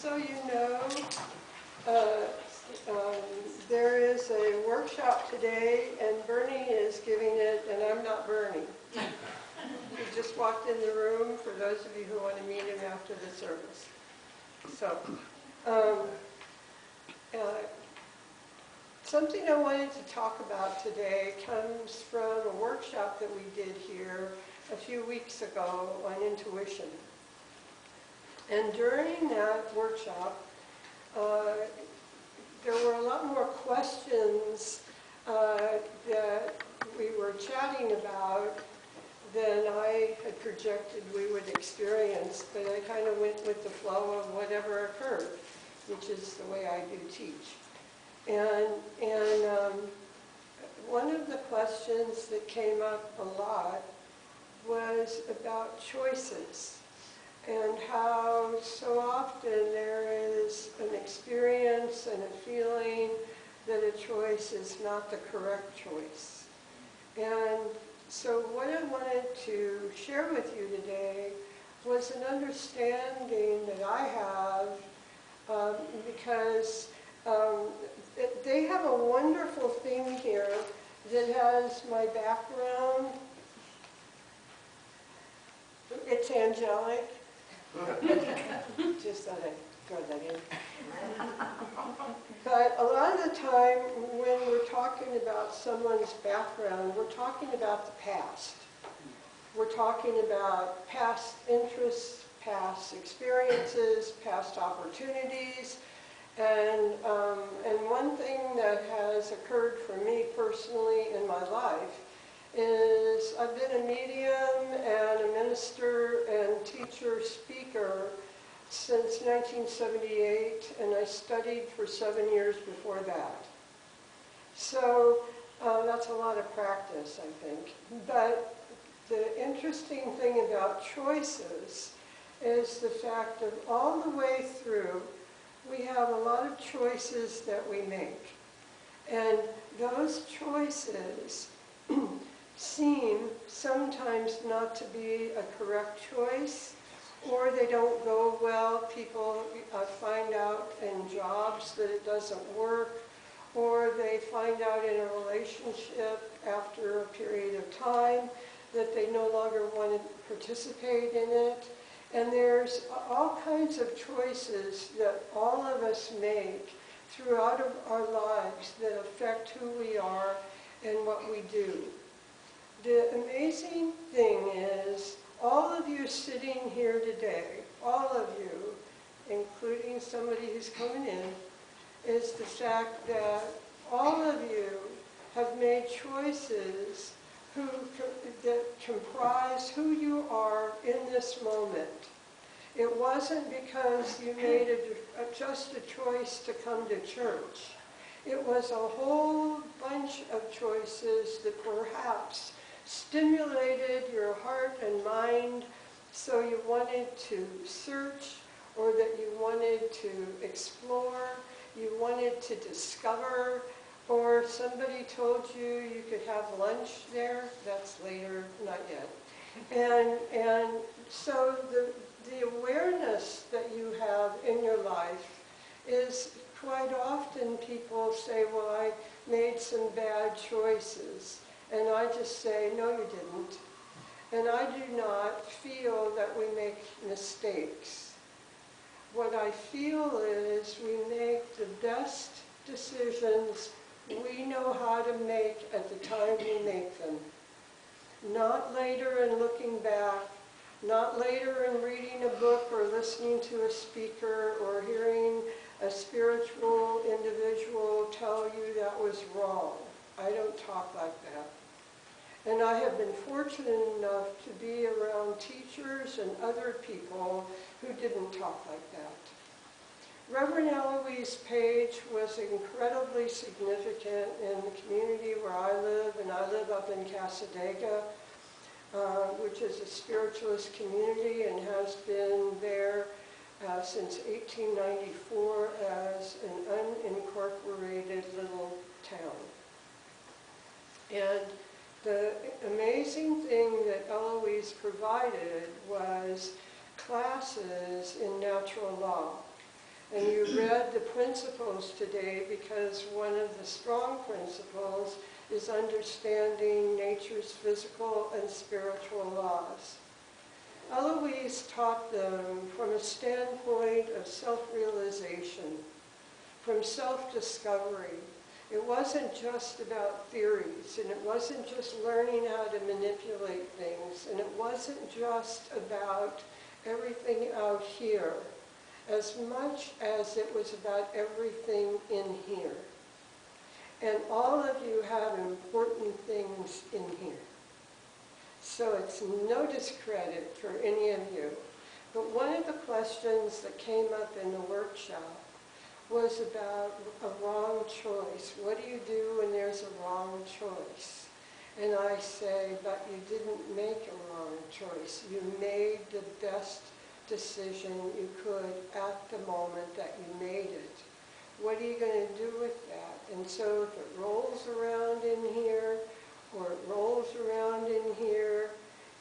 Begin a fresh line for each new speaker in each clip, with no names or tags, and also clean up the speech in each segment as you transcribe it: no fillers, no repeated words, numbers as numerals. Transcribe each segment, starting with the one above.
so you know, there is a workshop today, and Bernie is giving it, and I'm not Bernie. He just walked in the room, for those of you who want to meet him after the service. So, something I wanted to talk about today comes from a workshop that we did here a few weeks ago on intuition. And during that workshop, there were a lot more questions that we were chatting about than I had projected we would experience, but I kind of went with the flow of whatever occurred, which is the way I do teach. And one of the questions that came up a lot was about choices, and how so often there is an experience and a feeling that a choice is not the correct choice. And so what I wanted to share with you today was an understanding that I have, because they have a wonderful thing here that has my background. It's angelic. Just thought I'd throw that in. But a lot of the time when we're talking about someone's background, we're talking about the past. We're talking about past interests, past experiences, past opportunities. And one thing that has occurred for me personally in my life is I've been a medium and a minister and teacher speaker since 1978, and I studied for 7 years before that. So that's a lot of practice, I think. But the interesting thing about choices is the fact that all the way through, we have a lot of choices that we make. And those choices seem sometimes not to be a correct choice, or they don't go well. People find out in jobs that it doesn't work, or they find out in a relationship after a period of time that they no longer want to participate in it. And there's all kinds of choices that all of us make throughout our lives that affect who we are and what we do. The amazing thing is, all of you sitting here today, all of you, including somebody who's coming in, is the fact that all of you have made choices that comprise who you are in this moment. It wasn't because you made just a choice to come to church. It was a whole bunch of choices that perhaps stimulated your heart and mind, so you wanted to search, or that you wanted to explore, you wanted to discover, or somebody told you you could have lunch there. That's later, not yet. And so the awareness that you have in your life is quite often people say, well, I made some bad choices. And I just say, no, you didn't. And I do not feel that we make mistakes. What I feel is we make the best decisions we know how to make at the time we make them. Not later in looking back, not later in reading a book or listening to a speaker or hearing a spiritual individual tell you that was wrong. I don't talk like that. And I have been fortunate enough to be around teachers and other people who didn't talk like that. Reverend Eloise Page was incredibly significant in the community where I live, and I live up in Casadega, which is a spiritualist community and has been there since 1894 as an unincorporated little town. And the amazing thing that Eloise provided was classes in natural law. And you read the principles today because one of the strong principles is understanding nature's physical and spiritual laws. Eloise taught them from a standpoint of self-realization, from self-discovery. It wasn't just about theories, and it wasn't just learning how to manipulate things, and it wasn't just about everything out here, as much as it was about everything in here. And all of you have important things in here. So it's no discredit for any of you. But one of the questions that came up in the workshop was about a wrong choice. What do you do when there's a wrong choice? And I say, but you didn't make a wrong choice. You made the best decision you could at the moment that you made it. What are you going to do with that? And so if it rolls around in here, or it rolls around in here,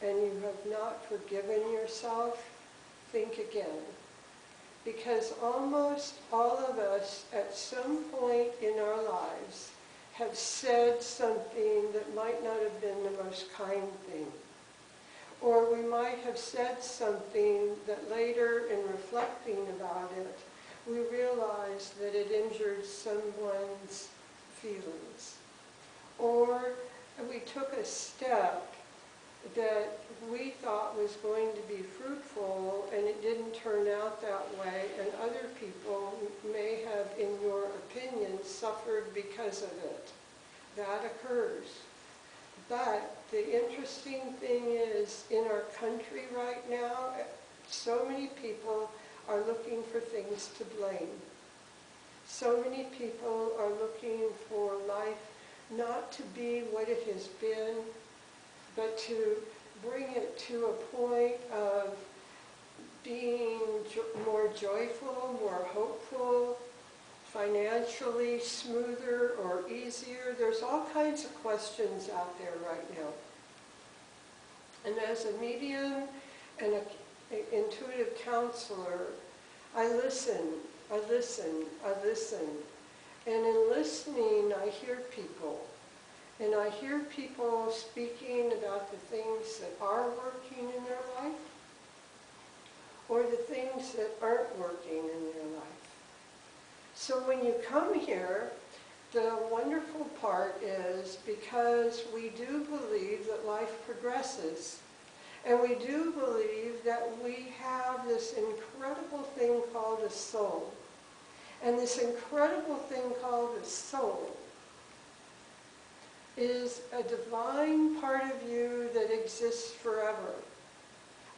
and you have not forgiven yourself, think again. Because almost all of us, at some point in our lives, have said something that might not have been the most kind thing. Or we might have said something that later, in reflecting about it, we realized that it injured someone's feelings. Or we took a step that we thought was going to be fruitful, and it didn't turn out that way, and other people may have, in your opinion, suffered because of it. That occurs. But the interesting thing is, in our country right now, so many people are looking for things to blame. So many people are looking for life not to be what it has been, but to bring it to a point of being more joyful, more hopeful, financially smoother or easier. There's all kinds of questions out there right now. And as a medium and an intuitive counselor, I listen, I listen, I listen. And in listening, I hear people. And I hear people speaking about the things that are working in their life, or the things that aren't working in their life. So when you come here, the wonderful part is, because we do believe that life progresses, and we do believe that we have this incredible thing called a soul. And this incredible thing called a soul is a divine part of you that exists forever.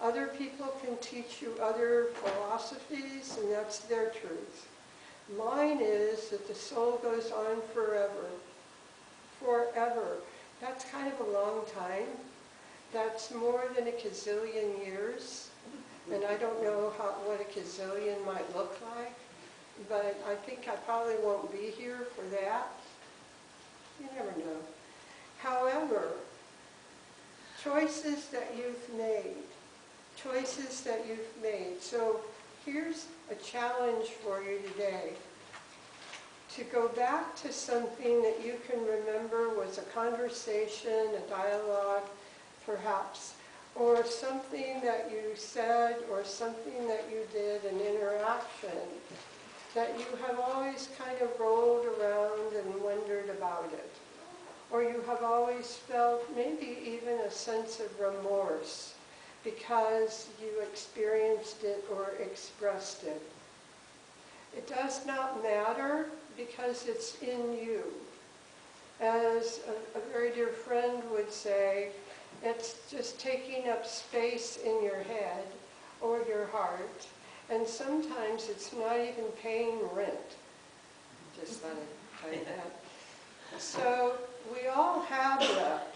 Other people can teach you other philosophies, and that's their truth. Mine is that the soul goes on forever. Forever. That's kind of a long time. That's more than a gazillion years. And I don't know what a gazillion might look like. But I think I probably won't be here for that. You never know. However, choices that you've made, choices that you've made. So here's a challenge for you today. To go back to something that you can remember was a conversation, a dialogue, perhaps, or something that you said, or something that you did, an interaction, that you have always kind of rolled around and wondered about it. Or you have always felt maybe even a sense of remorse because you experienced it or expressed it. It does not matter because it's in you. As a very dear friend would say, it's just taking up space in your head or your heart. And sometimes it's not even paying rent. Just thought I'd tell you that. So we all have that.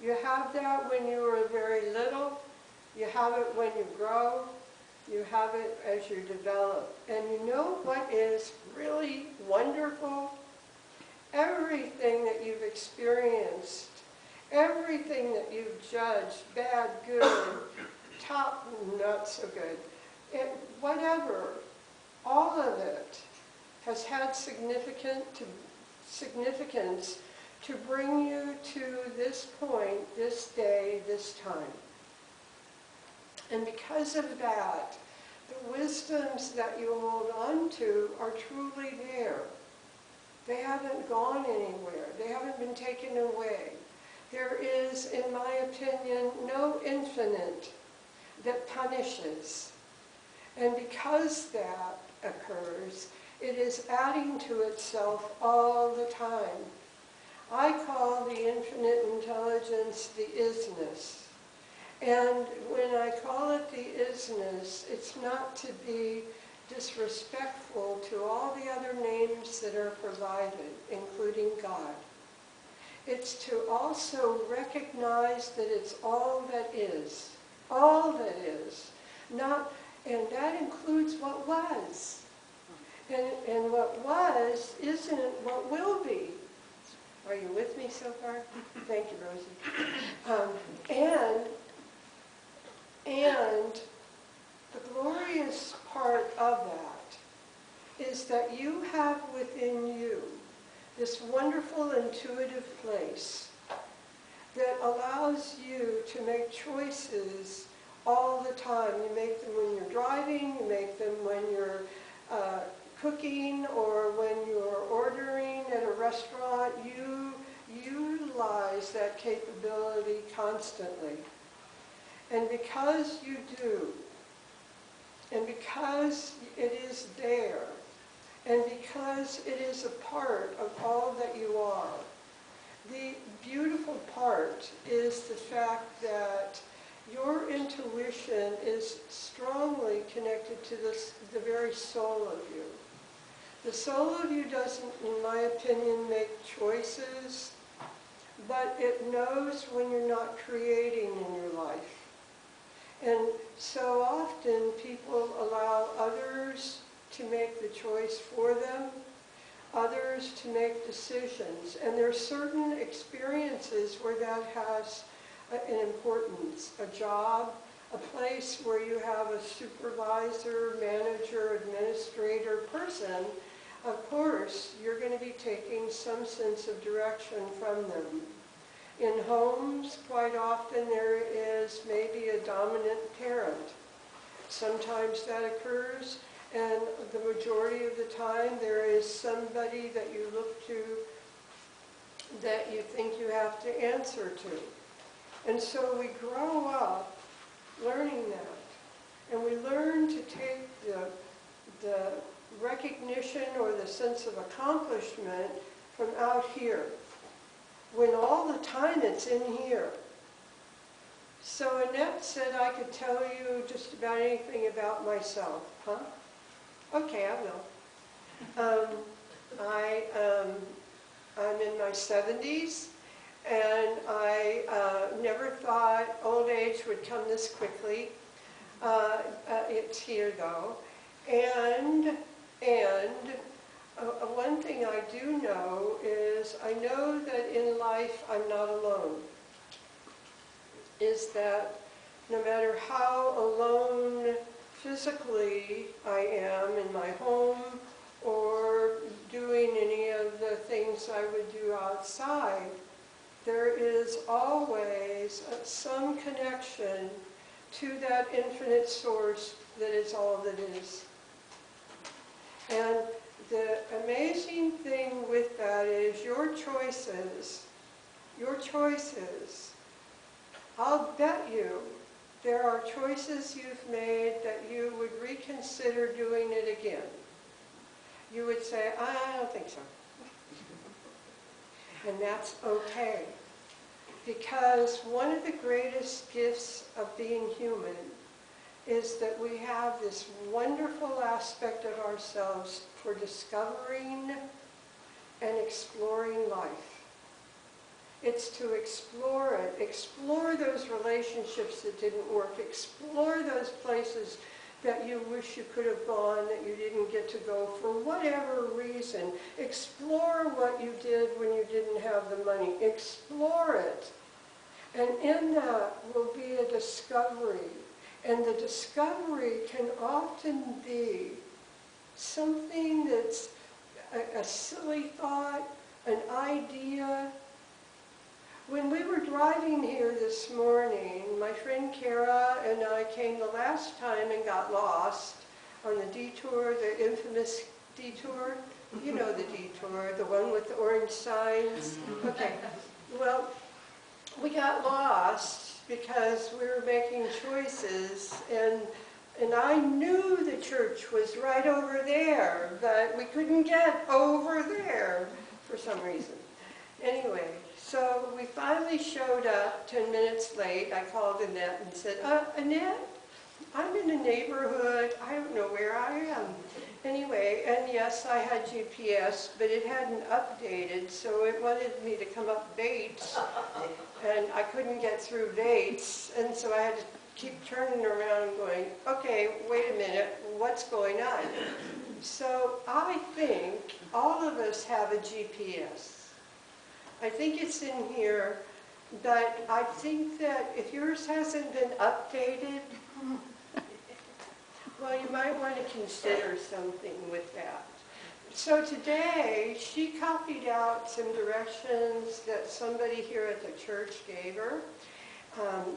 You have that when you were very little. You have it when you grow. You have it as you develop. And you know what is really wonderful? Everything that you've experienced, everything that you've judged, bad, good, top, not so good, whatever, all of it has had significance to bring you to this point, this day, this time. And because of that, the wisdoms that you hold on to are truly there. They haven't gone anywhere. They haven't been taken away. There is, in my opinion, no infinite that punishes. And because that occurs, it is adding to itself all the time. I call the infinite intelligence the isness. And when I call it the isness, it's not to be disrespectful to all the other names that are provided, including God. It's to also recognize that it's all that is. All that is. Not, and that includes what was. And what was isn't what will be. Are you with me so far? Thank you, Rosie. And the glorious part of that is that you have within you this wonderful intuitive place that allows you to make choices all the time. You make them when you're driving, you make them when you're cooking, or when you're ordering at a restaurant. You utilize that capability constantly. And because you do, and because it is there, and because it is a part of all that you are, the beautiful part is the fact that your intuition is strongly connected to the very soul of you. The soul of you doesn't, in my opinion, make choices, but it knows when you're not creating in your life. And so often people allow others to make the choice for them, others to make decisions. And there are certain experiences where that has an importance. A job, a place where you have a supervisor, manager, administrator person. Of course, you're going to be taking some sense of direction from them. In homes, quite often there is maybe a dominant parent. Sometimes that occurs, and the majority of the time there is somebody that you look to that you think you have to answer to. And so we grow up learning that. And we learn to take the recognition or the sense of accomplishment from out here, when all the time it's in here. So Annette said I could tell you just about anything about myself. Huh? Okay, I will. I'm in my 70s, and I never thought old age would come this quickly. It's here though. And one thing I do know is I know that in life I'm not alone. Is that no matter how alone physically I am in my home or doing any of the things I would do outside, there is always some connection to that infinite source that is all that is. And the amazing thing with that is your choices, I'll bet you there are choices you've made that you would reconsider doing it again. You would say, I don't think so. And that's okay. Because one of the greatest gifts of being human is that we have this wonderful aspect of ourselves for discovering and exploring life. It's to explore it, explore those relationships that didn't work, explore those places that you wish you could have gone that you didn't get to go for whatever reason. Explore what you did when you didn't have the money. Explore it. And in that will be a discovery. And the discovery can often be something that's a silly thought, an idea. When we were driving here this morning, my friend Kara and I came the last time and got lost on the detour, the infamous detour. You know the detour, the one with the orange signs. Okay, well, we got lost because we were making choices, and I knew the church was right over there, but we couldn't get over there for some reason. Anyway, so we finally showed up 10 minutes late. I called Annette and said, Annette, I'm in a neighborhood, I don't know where I am. Anyway, and yes, I had GPS, but it hadn't updated, so it wanted me to come up Bates, and I couldn't get through Bates, and so I had to keep turning around and going, okay, wait a minute, what's going on? So I think all of us have a GPS. I think it's in here, but I think that if yours hasn't been updated, well, you might want to consider something with that. So today, she copied out some directions that somebody here at the church gave her,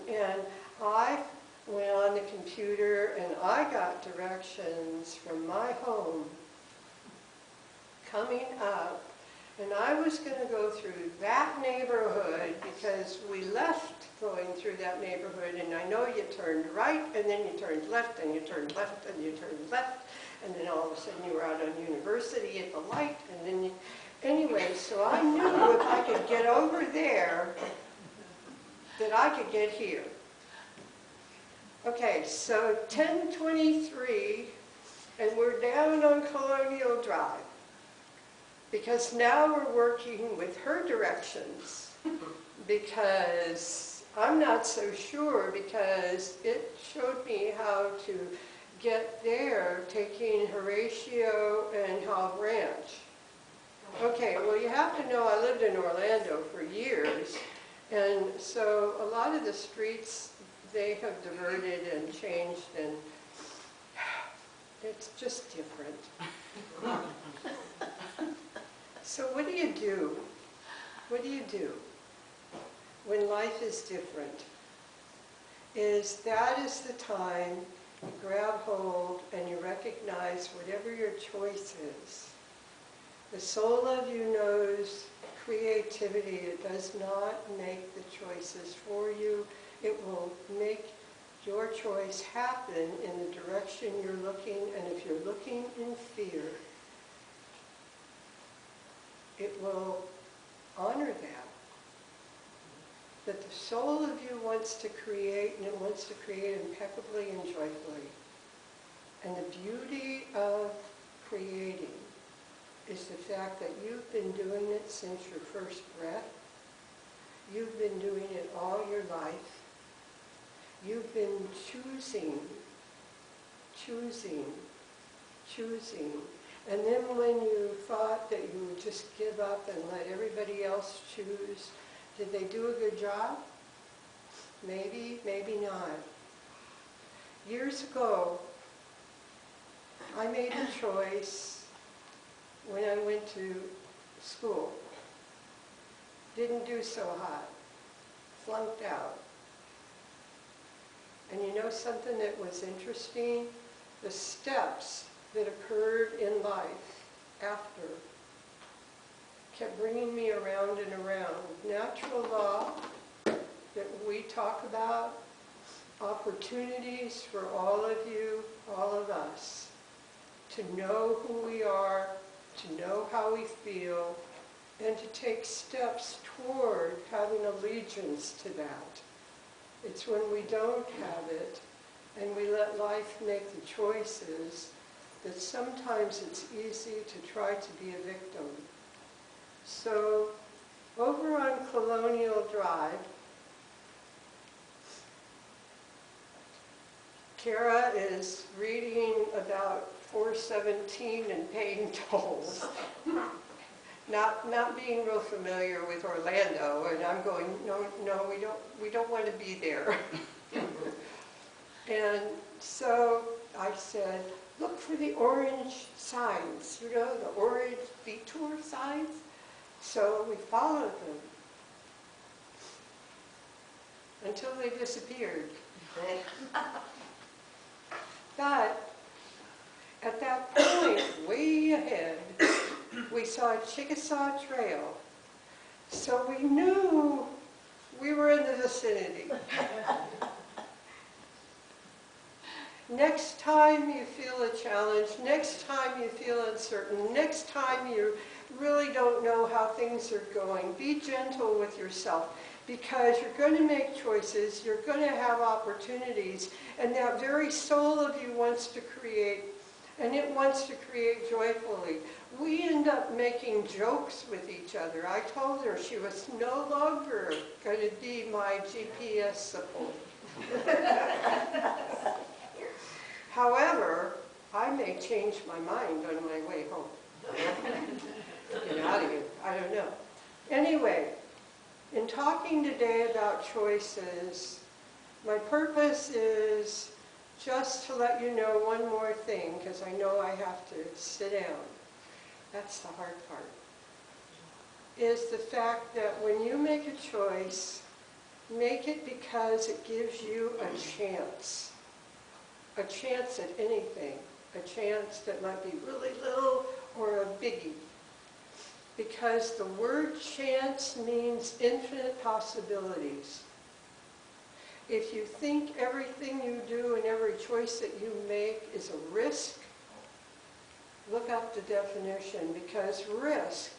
and I went on the computer and I got directions from my home coming up, and I was going to go through that neighborhood because we left going through that neighborhood, and I know you turned right, and then you turned left, and you turned left, and you turned left, and then all of a sudden you were out on University at the light, and then you, anyway, so I knew if I could get over there, that I could get here. Okay, so 10:23, and we're down on Colonial Drive, because now we're working with her directions, because I'm not so sure, because it showed me how to get there taking Horatio and Halve Ranch. Okay, well, you have to know I lived in Orlando for years, and so a lot of the streets, they have diverted and changed, and it's just different. So what do you do? What do you do when life is different? That is the time you grab hold and you recognize whatever your choice is. The soul of you knows creativity. It does not make the choices for you. It will make your choice happen in the direction you're looking, and if you're looking in fear, it will honor that. That the soul of you wants to create, and it wants to create impeccably and joyfully. And the beauty of creating is the fact that you've been doing it since your first breath. You've been doing it all your life. You've been choosing. And then when you thought that you would just give up and let everybody else choose, did they do a good job? Maybe, maybe not. Years ago, I made a choice when I went to school. Didn't do so hot. Flunked out. And you know something that was interesting? The steps that occurred in life after kept bringing me around and around. Natural law that we talk about, opportunities for all of you, all of us, to know who we are, to know how we feel, and to take steps toward having allegiance to that. It's when we don't have it, and we let life make the choices, that sometimes it's easy to try to be a victim. So, over on Colonial Drive, Kara is reading about 417 and paying tolls. Not being real familiar with Orlando, and I'm going, no, we don't want to be there. And so I said, look for the orange signs, you know, the orange detour signs. So we followed them until they disappeared. But at that point, way ahead, we saw a Chickasaw Trail. So we knew we were in the vicinity. Next time you feel a challenge, next time you feel uncertain, next time you really don't know how things are going, be gentle with yourself, because you're going to make choices, you're going to have opportunities, and that very soul of you wants to create, and it wants to create joyfully. We end up making jokes with each other. I told her she was no longer going to be my GPS support. However, I may change my mind on my way home. Get out of here. I don't know. Anyway, in talking today about choices, my purpose is just to let you know one more thing, because I know I have to sit down. That's the hard part. Is the fact that when you make a choice, make it because it gives you a chance. A chance at anything. A chance that might be really little or a biggie. Because the word chance means infinite possibilities. If you think everything you do and every choice that you make is a risk, look up the definition, because risk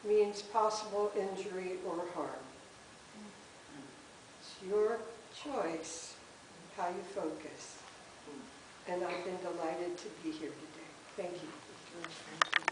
means possible injury or harm. It's your choice how you focus. And I've been delighted to be here today. Thank you.